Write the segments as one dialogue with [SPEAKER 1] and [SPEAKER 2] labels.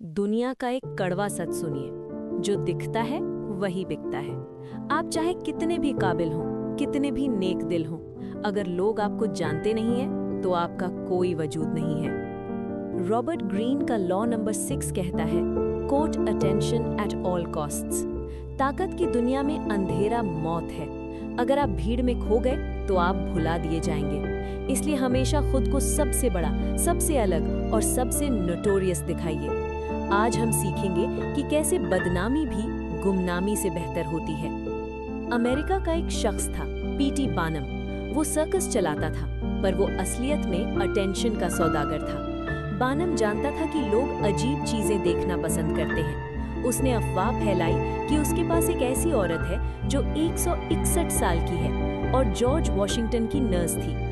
[SPEAKER 1] दुनिया का एक कड़वा सच सुनिए, जो दिखता है वही बिकता है। आप चाहे कितने भी काबिल हों, कितने भी नेक दिल हों, अगर लोग आपको जानते नहीं हैं, तो आपका कोई वजूद नहीं है। रॉबर्ट ग्रीन का लॉ नंबर 6 कहता है, court attention at all costs. ताकत की दुनिया में अंधेरा मौत है। अगर आप भीड़ में खो गए तो आप भुला दिए जाएंगे। इसलिए हमेशा खुद को सबसे बड़ा, सबसे अलग और सबसे नोटोरियस दिखाइए। आज हम सीखेंगे कि कैसे बदनामी भी गुमनामी से बेहतर होती है। अमेरिका का एक शख्स था, पीटी बानम। वो सर्कस चलाता था, पर वो असलियत में अटेंशन का सौदागर था। बानम जानता था कि लोग अजीब चीजें देखना पसंद करते हैं। उसने अफवाह फैलाई कि उसके पास एक ऐसी औरत है जो 161 साल की है और जॉर्ज वॉशिंगटन की नर्स थी।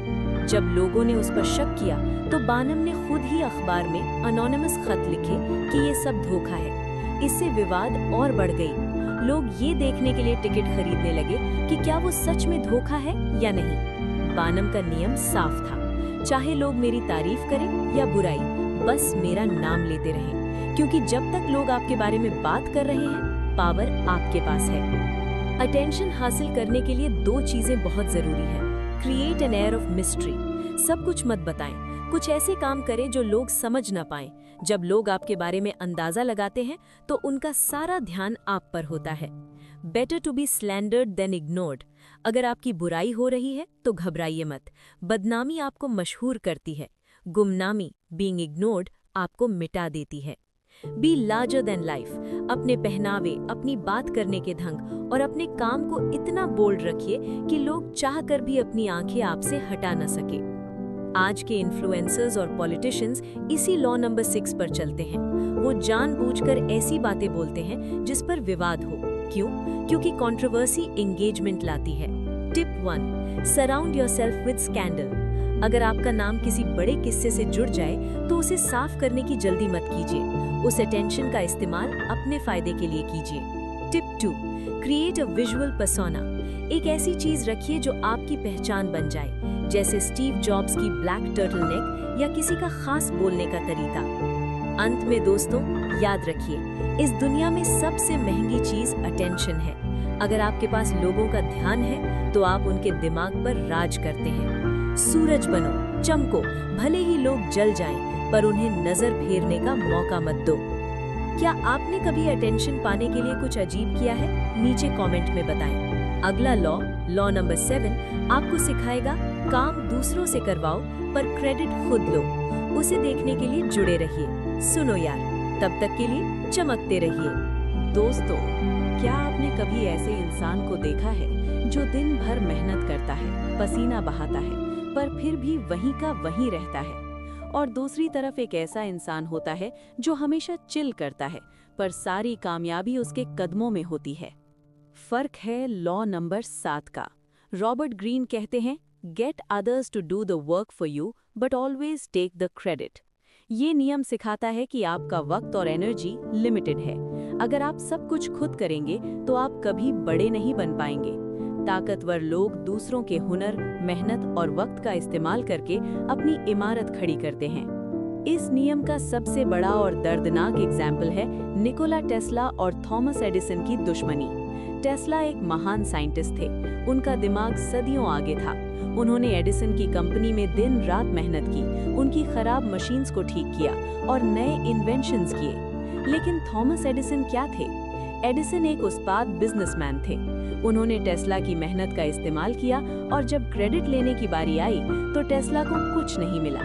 [SPEAKER 1] जब लोगों ने उस पर शक किया तो बानम ने खुद ही अखबार में अनोनिमस खत लिखे कि ये सब धोखा है। इससे विवाद और बढ़ गई। लोग ये देखने के लिए टिकट खरीदने लगे कि क्या वो सच में धोखा है या नहीं। बानम का नियम साफ था, चाहे लोग मेरी तारीफ करें या बुराई, बस मेरा नाम लेते रहें, क्योंकि जब तक लोग आपके बारे में बात कर रहे हैं, पावर आपके पास है। अटेंशन हासिल करने के लिए दो चीजें बहुत जरूरी है। Create an air of mystery. सब कुछ मत बताएं, कुछ ऐसे काम करें जो लोग समझ ना पाएं। जब लोग आपके बारे में अंदाजा लगाते हैं तो उनका सारा ध्यान आप पर होता है। Better to be slandered than ignored. अगर आपकी बुराई हो रही है तो घबराइए मत। बदनामी आपको मशहूर करती है, गुमनामी बीइंग इग्नोर्ड आपको मिटा देती है। Be larger than life. अपने पहनावे, अपनी बात करने के ढंग और अपने काम को इतना बोल्ड रखिए कि लोग चाहकर भी अपनी आंखें आपसे हटा न सके। आज के इन्फ्लुएंसर्स और पॉलिटिशियंस इसी लॉ नंबर 6 पर चलते हैं। वो जानबूझकर ऐसी बातें बोलते हैं जिस पर विवाद हो। क्यों? क्योंकि कंट्रोवर्सी एंगेजमेंट लाती है। Tip 1, surround yourself with scandal. अगर आपका नाम किसी बड़े किस्से से जुड़ जाए तो उसे साफ करने की जल्दी मत कीजिए। उस अटेंशन का इस्तेमाल अपने फायदे के लिए कीजिए। Tip 2, create a visual persona. एक ऐसी चीज रखिए जो आपकी पहचान बन जाए, जैसे स्टीव जॉब्स की ब्लैक टर्टलनेक या किसी का खास बोलने का तरीका। अंत में दोस्तों, याद रखिए, इस दुनिया में सबसे महंगी चीज अटेंशन है। अगर आपके पास लोगों का ध्यान है तो आप उनके दिमाग पर राज करते हैं। सूरज बनो, चमको, भले ही लोग जल जाएं, पर उन्हें नजर फेरने का मौका मत दो। क्या आपने कभी अटेंशन पाने के लिए कुछ अजीब किया है? नीचे कमेंट में बताएं। अगला लॉ नंबर 7 आपको सिखाएगा, काम दूसरों से करवाओ पर क्रेडिट खुद लो। उसे देखने के लिए जुड़े रहिए। सुनो यार, तब तक के लिए चमकते रहिए।
[SPEAKER 2] दोस्तों, क्या आपने कभी ऐसे इंसान को देखा है जो दिन भर मेहनत करता है, पसीना बहाता है, पर फिर भी वहीं का वहीं रहता है? और दूसरी तरफ एक ऐसा इंसान होता है जो हमेशा चिल करता है, पर सारी कामयाबी उसके कदमों में होती है। फर्क है लॉ नंबर 7 का। रॉबर्ट ग्रीन कहते हैं, get others to do the work for you but always take the credit. ये नियम सिखाता है कि आपका वक्त और एनर्जी लिमिटेड है। अगर आप सब कुछ खुद करेंगे तो आप कभी बड़े नहीं बन पाएंगे। ताकतवर लोग दूसरों के हुनर, मेहनत और वक्त का इस्तेमाल करके अपनी इमारत खड़ी करते हैं। इस नियम का सबसे बड़ा और दर्दनाक एग्जाम्पल है निकोला टेस्ला और थॉमस एडिसन की दुश्मनी। टेस्ला एक महान साइंटिस्ट थे। उनका दिमाग सदियों आगे था। उन्होंने एडिसन की कंपनी में दिन रात मेहनत की, उनकी खराब मशीन्स को ठीक किया और नए इन्वेंशंस किए। लेकिन थॉमस एडिसन क्या थे? एडिसन एक उस्ताद बिजनेसमैन थे। उन्होंने टेस्ला की मेहनत का इस्तेमाल किया और जब क्रेडिट लेने की बारी आई तो टेस्ला को कुछ नहीं मिला।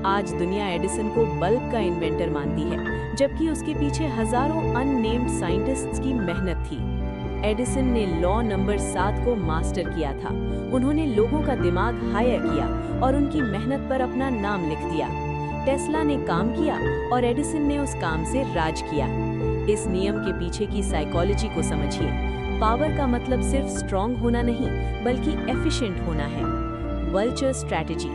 [SPEAKER 2] आज दुनिया एडिसन को बल्ब का इन्वेंटर मानती है, जबकि उसके पीछे हजारों अननेम्ड साइंटिस्ट्स की मेहनत थी। एडिसन ने लॉ नंबर 7 को मास्टर किया था। उन्होंने लोगों का दिमाग हायर किया और उनकी मेहनत पर अपना नाम लिख दिया। टेस्ला ने काम किया और एडिसन ने उस काम से राज किया। इस नियम के पीछे की साइकोलॉजी को समझिए। पावर का मतलब सिर्फ स्ट्रॉन्ग होना नहीं, बल्कि एफिशिएंट होना है। Vulture strategy.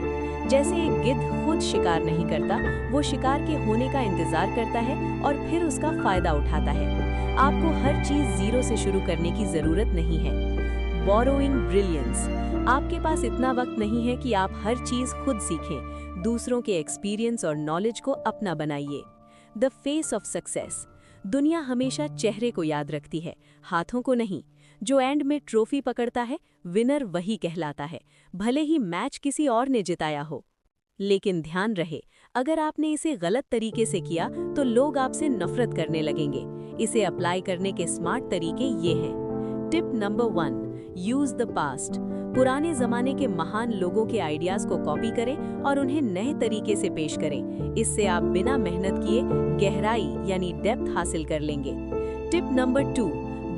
[SPEAKER 2] जैसे एक गिद्ध खुद शिकार नहीं करता, वो शिकार के होने का इंतजार करता है और फिर उसका फायदा उठाता है। आपको हर चीज जीरो से शुरू करने की जरूरत नहीं है। Borrowing brilliance. आपके पास इतना वक्त नहीं है कि आप हर चीज खुद सीखें। दूसरों के एक्सपीरियंस और नॉलेज को अपना बनाइए। The face of success. दुनिया हमेशा चेहरे को याद रखती है, हाथों को नहीं। जो एंड में ट्रॉफी पकड़ता है, विनर वही कहलाता है, भले ही मैच किसी और ने जिताया हो। लेकिन ध्यान रहे, अगर आपने इसे गलत तरीके से किया तो लोग आपसे नफरत करने लगेंगे। इसे अप्लाई करने के स्मार्ट तरीके ये हैं। Tip number 1, use the past. पुराने जमाने के महान लोगों के आइडियाज को कॉपी करें और उन्हें नए तरीके से पेश करें। इससे आप बिना मेहनत किए गहराई यानी डेप्थ हासिल कर लेंगे। Tip number 2,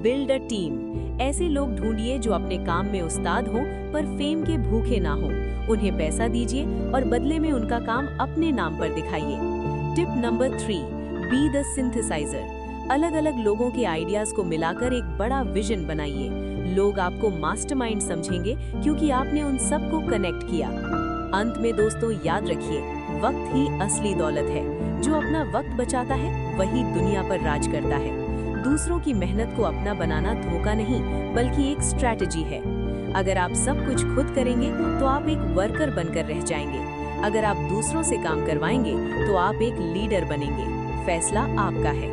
[SPEAKER 2] build a team. ऐसे लोग ढूंढिए जो अपने काम में उस्ताद हों पर फेम के भूखे ना हों। उन्हें पैसा दीजिए और बदले में उनका काम अपने नाम पर दिखाइए। Tip number 3, be the synthesiser. अलग अलग लोगों के आइडियाज को मिलाकर एक बड़ा विजन बनाइए। लोग आपको मास्टरमाइंड समझेंगे क्योंकि आपने उन सबको कनेक्ट किया। अंत में दोस्तों याद रखिए, वक्त ही असली दौलत है। जो अपना वक्त बचाता है वही दुनिया पर राज करता है। दूसरों की मेहनत को अपना बनाना धोखा नहीं बल्कि एक स्ट्रैटेजी है। अगर आप सब कुछ खुद करेंगे तो आप एक वर्कर बनकर रह जाएंगे। अगर आप दूसरों से काम करवाएंगे तो आप एक लीडर बनेंगे। फैसला आपका है।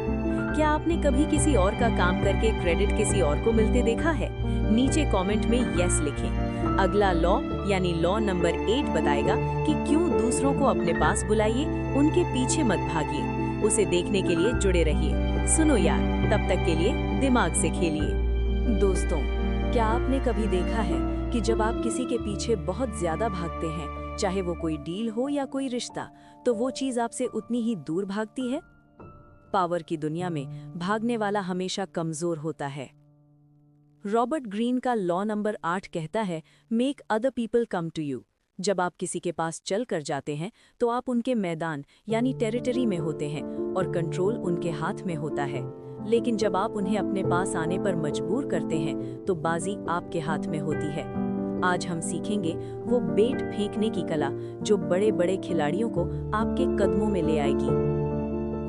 [SPEAKER 2] क्या आपने कभी किसी और का काम करके क्रेडिट किसी और को मिलते देखा है? नीचे कमेंट में यस लिखें। अगला लॉ यानी लॉ नंबर 8 बताएगा कि क्यों दूसरों को अपने पास बुलाइए, उनके पीछे मत भागिए। उसे देखने के लिए जुड़े रहिए। सुनो यार, तब तक के लिए दिमाग से खेलिए।
[SPEAKER 1] दोस्तों, क्या आपने कभी देखा है कि जब आप किसी के पीछे बहुत ज्यादा भागते हैं, चाहे वो कोई डील हो या कोई रिश्ता, तो वो चीज आपसे उतनी ही दूर भागती है? पावर की दुनिया में भागने वाला हमेशा कमजोर होता है। रॉबर्ट ग्रीन का लॉ नंबर 8 कहता है, make other people come to you. जब आप किसी के पास चल कर जाते हैं तो आप उनके मैदान यानी टेरिटरी में होते हैं और कंट्रोल उनके हाथ में होता है। लेकिन जब आप उन्हें अपने पास आने पर मजबूर करते हैं तो बाजी आपके हाथ में होती है। आज हम सीखेंगे वो बेट फेंकने की कला जो बड़े बड़े खिलाड़ियों को आपके कदमों में ले आएगी।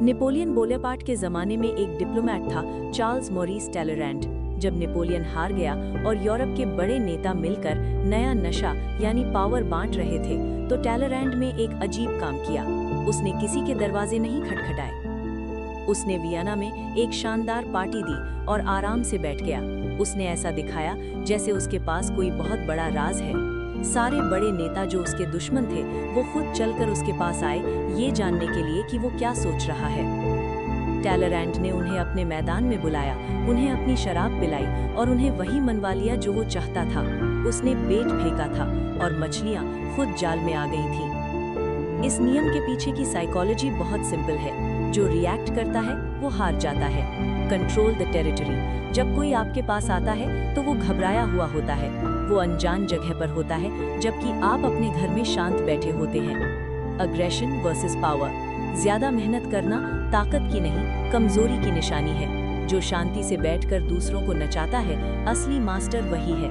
[SPEAKER 1] नेपोलियन बोनापार्ट के जमाने में एक डिप्लोमैट था, चार्ल्स मॉरिस टैलेरैंड। जब नेपोलियन हार गया और यूरोप के बड़े नेता मिलकर नया नशा यानी पावर बांट रहे थे, तो टैलेरैंड में एक अजीब काम किया। उसने किसी के दरवाजे नहीं खटखटाए। उसने वियना में एक शानदार पार्टी दी और आराम से बैठ गया। उसने ऐसा दिखाया जैसे उसके पास कोई बहुत बड़ा राज है। सारे बड़े नेता जो उसके दुश्मन थे, वो खुद चलकर उसके पास आए, ये जानने के लिए कि वो क्या सोच रहा है। टैलेरैंड ने उन्हें अपने मैदान में बुलाया, उन्हें अपनी शराब पिलाई और उन्हें वही मनवा लिया जो वो चाहता था। उसने बेट फेंका था और मछलियां खुद जाल में आ गई थी। इस नियम के पीछे की साइकोलॉजी बहुत सिंपल है। जो रिएक्ट करता है वो हार जाता है। Control the territory. जब कोई आपके पास आता है तो वो घबराया हुआ होता है, वो अनजान जगह पर होता है, जबकि आप अपने घर में शांत बैठे होते हैं। Aggression versus power. ज्यादा मेहनत करना ताकत की नहीं, कमजोरी की निशानी है। जो शांति से बैठकर दूसरों को नचाता है, असली मास्टर वही है।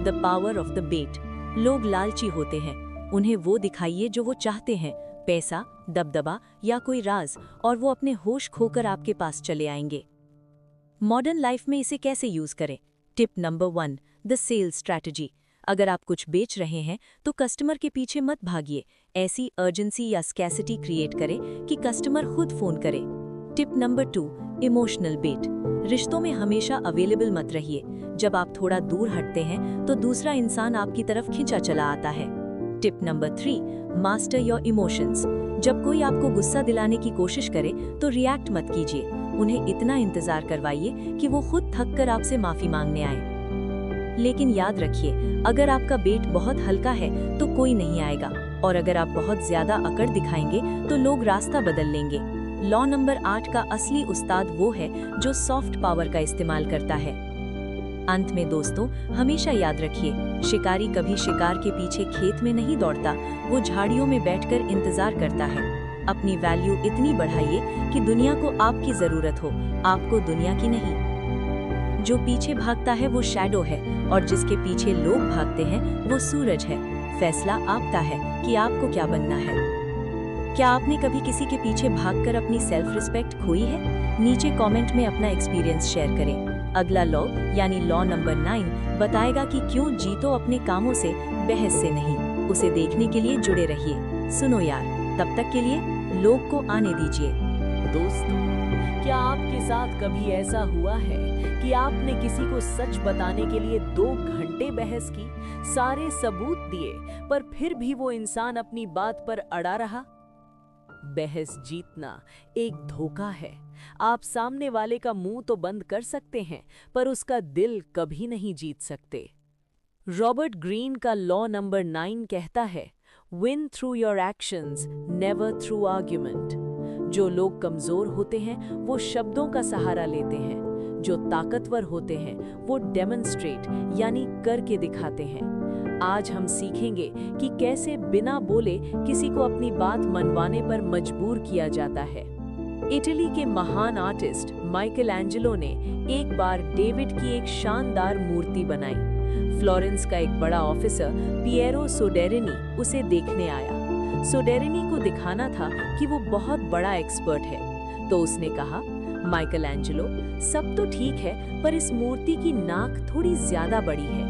[SPEAKER 1] द पावर ऑफ द बेट। लोग लालची होते हैं, उन्हें वो दिखाइए जो वो चाहते हैं, पैसा, दबदबा या कोई राज, और वो अपने होश खोकर आपके पास चले आएंगे। मॉडर्न लाइफ में इसे कैसे यूज करें? Tip number 1, the sales strategy. अगर आप कुछ बेच रहे हैं तो कस्टमर के पीछे मत भागिए। ऐसी अर्जेंसी या स्कैसिटी क्रिएट करें कि कस्टमर खुद फोन करे। टिप नंबर 2, इमोशनल बेट। रिश्तों में हमेशा अवेलेबल मत रहिए। जब आप थोड़ा दूर हटते हैं तो दूसरा इंसान आपकी तरफ खिंचा चला आता है। Tip number 3, master your emotions. जब कोई आपको गुस्सा दिलाने की कोशिश करे तो रिएक्ट मत कीजिए। उन्हें इतना इंतजार करवाइए कि वो खुद थक कर आपसे माफी मांगने आए। लेकिन याद रखिए, अगर आपका बेट बहुत हल्का है तो कोई नहीं आएगा, और अगर आप बहुत ज्यादा अकड़ दिखाएंगे तो लोग रास्ता बदल लेंगे। लॉ नंबर 8 का असली उस्ताद वो है जो सॉफ्ट पावर का इस्तेमाल करता है। अंत में दोस्तों, हमेशा याद रखिए, शिकारी कभी शिकार के पीछे खेत में नहीं दौड़ता, वो झाड़ियों में बैठकर इंतजार करता है। अपनी वैल्यू इतनी बढ़ाइए कि दुनिया को आपकी जरूरत हो, आपको दुनिया की नहीं। जो पीछे भागता है वो शैडो है, और जिसके पीछे लोग भागते हैं वो सूरज है। फैसला आपका है कि आपको क्या बनना है। क्या आपने कभी किसी के पीछे भागकर अपनी सेल्फ रिस्पेक्ट खोई है? नीचे कमेंट में अपना एक्सपीरियंस शेयर करें। अगला लॉ यानी लॉ नंबर 9 बताएगा कि क्यों जीतो अपने कामों से, बहस से नहीं। उसे देखने के लिए जुड़े रहिए। सुनो यार, तब तक के लिए लोग को आने दीजिए।
[SPEAKER 2] दोस्तों, क्या आपके साथ कभी ऐसा हुआ है कि आपने किसी को सच बताने के लिए 2 घंटे बहस की, सारे सबूत दिए, पर फिर भी वो इंसान अपनी बात पर अड़ा रहा? बहस जीतना एक धोखा है। आप सामने वाले का मुंह तो बंद कर सकते हैं, पर उसका दिल कभी नहीं जीत सकते। रॉबर्ट ग्रीन का लॉ नंबर 9 कहता है, win through your actions, never through argument. जो लोग कमजोर होते हैं वो शब्दों का सहारा लेते हैं, जो ताकतवर होते हैं वो डेमोन्स्ट्रेट यानी करके दिखाते हैं। आज हम सीखेंगे कि कैसे बिना बोले किसी को अपनी बात मनवाने पर मजबूर किया जाता है। इटली के महान आर्टिस्ट माइकल एंजेलो ने एक बार डेविड की एक शानदार मूर्ति बनाई। फ्लोरेंस का एक बड़ा ऑफिसर पिएरो सोडेरिनी उसे देखने आया। सोडेरिनी को दिखाना था कि वो बहुत बड़ा एक्सपर्ट है, तो उसने कहा, माइकल एंजेलो, सब तो ठीक है, पर इस मूर्ति की नाक थोड़ी ज्यादा बड़ी है।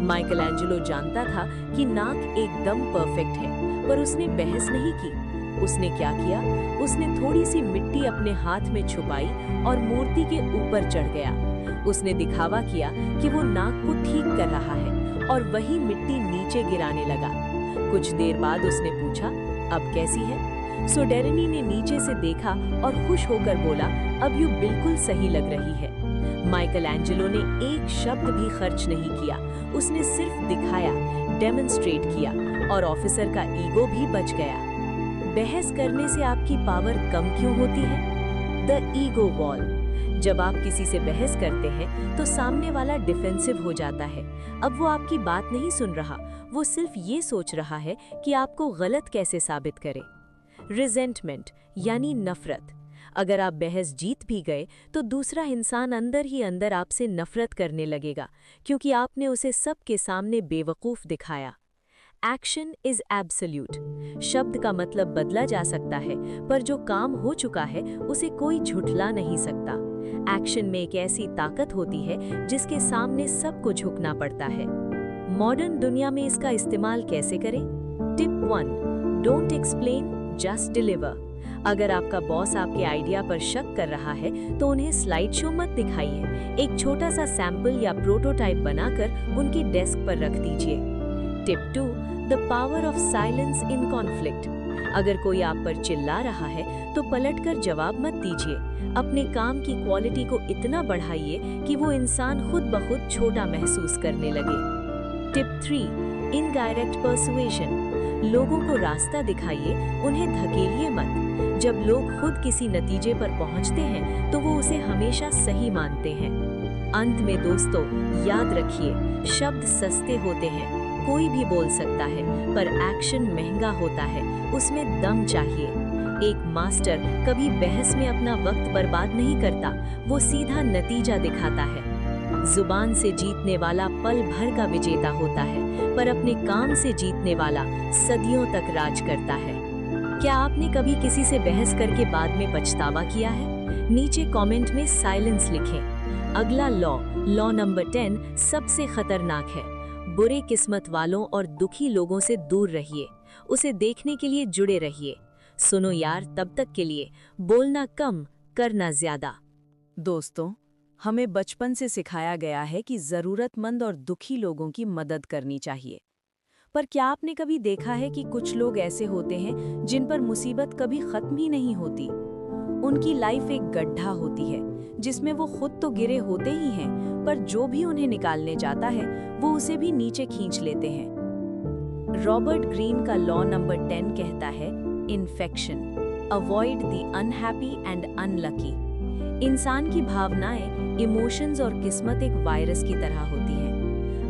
[SPEAKER 2] माइकल एंजेलो जानता था कि नाक एकदम परफेक्ट है, पर उसने बहस नहीं की। उसने क्या किया? उसने थोड़ी सी मिट्टी अपने हाथ में छुपाई और मूर्ति के ऊपर चढ़ गया। उसने दिखावा किया कि वो नाक को ठीक कर रहा है और वही मिट्टी नीचे गिराने लगा। कुछ देर बाद उसने पूछा, अब कैसी है? सोडेरिनी ने नीचे से देखा और खुश होकर बोला, अब यू बिल्कुल सही लग रही है। माइकल एंजेलो ने एक शब्द भी खर्च नहीं किया। उसने सिर्फ दिखाया, डेमोन्स्ट्रेट किया, और ऑफिसर का ईगो भी बच गया। बहस करने से आपकी पावर कम क्यों होती है? The ego wall. जब आप किसी से बहस करते हैं तो सामने वाला डिफेंसिव हो जाता है। अब वो आपकी बात नहीं सुन रहा, वो सिर्फ ये सोच रहा है कि आपको गलत कैसे साबित करे। रिजेंटमेंट यानी नफरत। अगर आप बहस जीत भी गए तो दूसरा इंसान अंदर ही अंदर आपसे नफरत करने लगेगा, क्योंकि आपने उसे सबके सामने बेवकूफ दिखाया। Action is absolute. शब्द का मतलब बदला जा सकता है, पर जो काम हो चुका है उसे कोई झुठला नहीं सकता। एक्शन में एक ऐसी ताकत होती है जिसके सामने सबको झुकना पड़ता है। मॉडर्न दुनिया में इसका इस्तेमाल कैसे करें? Tip 1, don't explain, just deliver. अगर आपका बॉस आपके आइडिया पर शक कर रहा है तो उन्हें स्लाइड शो मत दिखाइए। एक छोटा सा सैंपल या प्रोटोटाइप बनाकर उनकी डेस्क पर रख दीजिए। Tip 2, the power of silence in conflict. अगर कोई आप पर चिल्ला रहा है तो पलटकर जवाब मत दीजिए। अपने काम की क्वालिटी को इतना बढ़ाइए कि वो इंसान खुद ब खुद छोटा महसूस करने लगे। Tip 3, indirect persuasion. लोगों को रास्ता दिखाइए, उन्हें धकेलिए मत। जब लोग खुद किसी नतीजे पर पहुंचते हैं तो वो उसे हमेशा सही मानते हैं। अंत में दोस्तों, याद रखिए, शब्द सस्ते होते हैं, कोई भी बोल सकता है, पर एक्शन महंगा होता है, उसमें दम चाहिए। एक मास्टर कभी बहस में अपना वक्त बर्बाद नहीं करता, वो सीधा नतीजा दिखाता है। जुबान से जीतने वाला पल भर का विजेता होता है, पर अपने काम से जीतने वाला सदियों तक राज करता है। क्या आपने कभी किसी से बहस करके बाद में पछतावा किया है? नीचे कमेंट में साइलेंस लिखें। अगला लॉ नंबर 10 सबसे खतरनाक है। बुरे किस्मत वालों और दुखी लोगों से दूर रहिए। उसे देखने के लिए जुड़े रहिए। सुनो यार, तब तक के लिए बोलना कम, करना ज्यादा। दोस्तों, हमें बचपन से सिखाया गया है कि जरूरतमंद और दुखी लोगों की मदद करनी चाहिए। पर क्या आपने कभी देखा है कि कुछ लोग ऐसे होते हैं जिन पर मुसीबत कभी खत्म ही नहीं होती? उनकी लाइफ एक गड्ढा होती है जिसमें वो खुद तो गिरे होते ही हैं, पर जो भी उन्हें निकालने जाता है वो उसे भी नीचे खींच लेते हैं। रॉबर्ट ग्रीन का लॉ नंबर 10 कहता है, infection, avoid the unhappy and unlucky. इंसान की भावनाएं, इमोशंस और किस्मत एक वायरस की तरह होती है।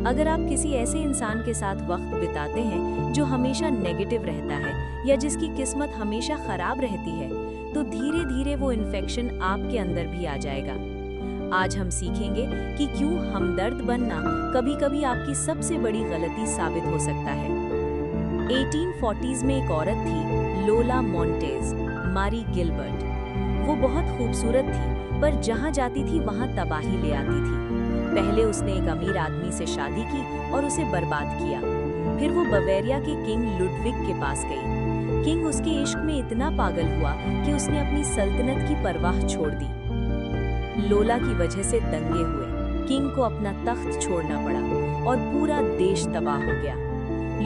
[SPEAKER 2] अगर आप किसी ऐसे इंसान के साथ वक्त बिताते हैं जो हमेशा नेगेटिव रहता है या जिसकी किस्मत हमेशा खराब रहती है, तो धीरे धीरे वो इन्फेक्शन आपके अंदर भी आ जाएगा। आज हम सीखेंगे कि क्यों हमदर्द बनना कभी-कभी आपकी सबसे बड़ी गलती साबित हो सकता है। 1840s में एक औरत थी, लोला मॉन्टेज, मारी गिलबर्ट। वो बहुत खूबसूरत थी, पर जहाँ जाती थी वहाँ तबाही ले आती थी। पहले उसने एक अमीर आदमी से शादी की और उसे बर्बाद किया। फिर वो बवेरिया के किंग लुडविग के पास गई। किंग उसके इश्क में इतना पागल हुआ कि उसने अपनी सल्तनत की परवाह छोड़ दी। लोला की वजह से दंगे हुए, किंग को अपना तख्त छोड़ना पड़ा और पूरा देश तबाह हो गया।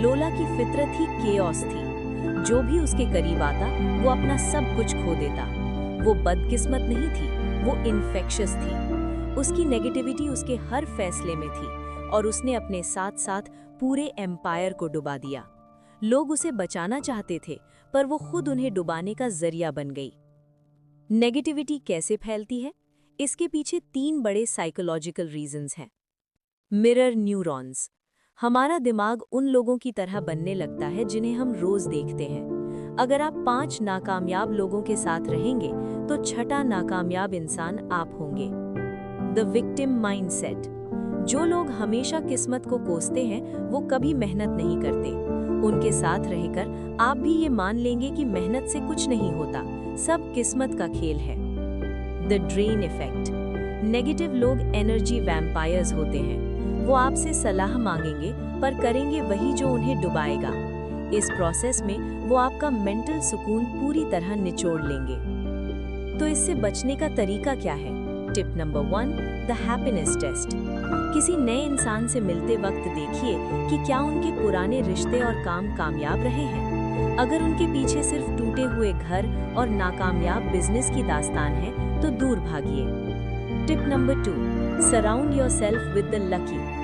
[SPEAKER 2] लोला की फितरत ही केओस थी। जो भी उसके करीब आता वो अपना सब कुछ खो देता। वो बदकिस्मत नहीं थी, वो इन्फेक्शियस थी। उसकी नेगेटिविटी उसके हर फैसले में थी और उसने अपने साथ साथ पूरे एम्पायर को डुबा दिया। लोग उसे बचाना चाहते थे पर वो खुद उन्हें डुबाने का जरिया बन गई। नेगेटिविटी कैसे फैलती है? इसके पीछे 3 बड़े साइकोलॉजिकल रीजंस हैं। Mirror neurons. हमारा दिमाग उन लोगों की तरह बनने लगता है जिन्हें हम रोज देखते हैं। अगर आप 5 नाकामयाब लोगों के साथ रहेंगे तो 6ठा नाकामयाब इंसान आप होंगे। The victim mindset. जो लोग हमेशा किस्मत को कोसते हैं वो कभी मेहनत नहीं करते। उनके साथ रहकर आप भी ये मान लेंगे कि मेहनत से कुछ नहीं होता, सब किस्मत का खेल है। The drain effect. नेगेटिव लोग एनर्जी वैम्पायर्स होते हैं। वो आपसे सलाह मांगेंगे पर करेंगे वही जो उन्हें डुबाएगा। इस प्रोसेस में वो आपका मेंटल सुकून पूरी तरह निचोड़ लेंगे। तो इससे बचने का तरीका क्या है? Tip number 1, the happiness test. किसी नए इंसान से मिलते वक्त देखिए कि क्या उनके पुराने रिश्ते और काम कामयाब रहे हैं। अगर उनके पीछे सिर्फ टूटे हुए घर और नाकामयाब बिजनेस की दास्तान है तो दूर भागिए। Tip number 2, surround yourself with the lucky.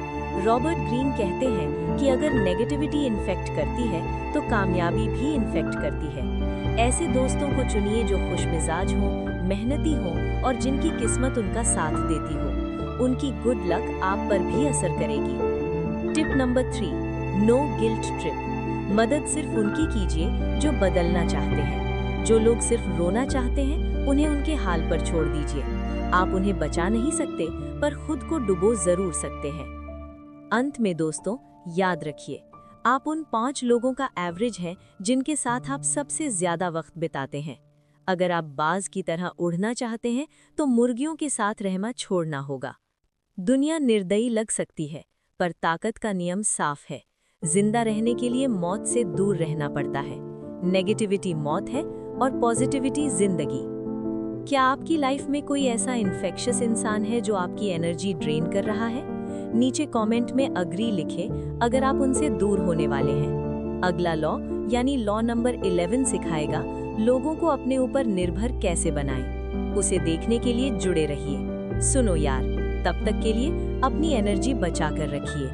[SPEAKER 2] Robert green कहते हैं कि अगर नेगेटिविटी इन्फेक्ट करती है तो कामयाबी भी इन्फेक्ट करती है। ऐसे दोस्तों को चुनिए जो खुशमिजाज हों, मेहनती हों और जिनकी किस्मत उनका साथ देती हो। उनकी गुड लक आप पर भी असर करेगी। Tip number 3, no guilt trip. मदद सिर्फ उनकी कीजिए जो बदलना चाहते हैं। जो लोग सिर्फ रोना चाहते हैं उन्हें उनके हाल पर छोड़ दीजिए। आप उन्हें बचा नहीं सकते पर खुद को डुबो जरूर सकते हैं। अंत में दोस्तों, याद रखिए, आप उन 5 लोगों का एवरेज हैं जिनके साथ आप सबसे ज्यादा वक्त बिताते हैं। अगर आप बाज की तरह उड़ना चाहते हैं तो मुर्गियों के साथ रहना छोड़ना होगा। दुनिया निर्दयी लग सकती है पर ताकत का नियम साफ है। जिंदा रहने के लिए मौत से दूर रहना पड़ता है। नेगेटिविटी मौत है और पॉजिटिविटी जिंदगी। क्या आपकी लाइफ में कोई ऐसा इन्फेक्शियस इंसान है जो आपकी एनर्जी ड्रेन कर रहा है? नीचे कमेंट में अग्री लिखें अगर आप उनसे दूर होने वाले हैं। अगला लॉ यानी लॉ नंबर 11 सिखाएगा लोगों को अपने ऊपर निर्भर कैसे बनाएं। उसे देखने के लिए जुड़े रहिए। सुनो यार, तब तक के लिए अपनी एनर्जी बचा कर रखिए।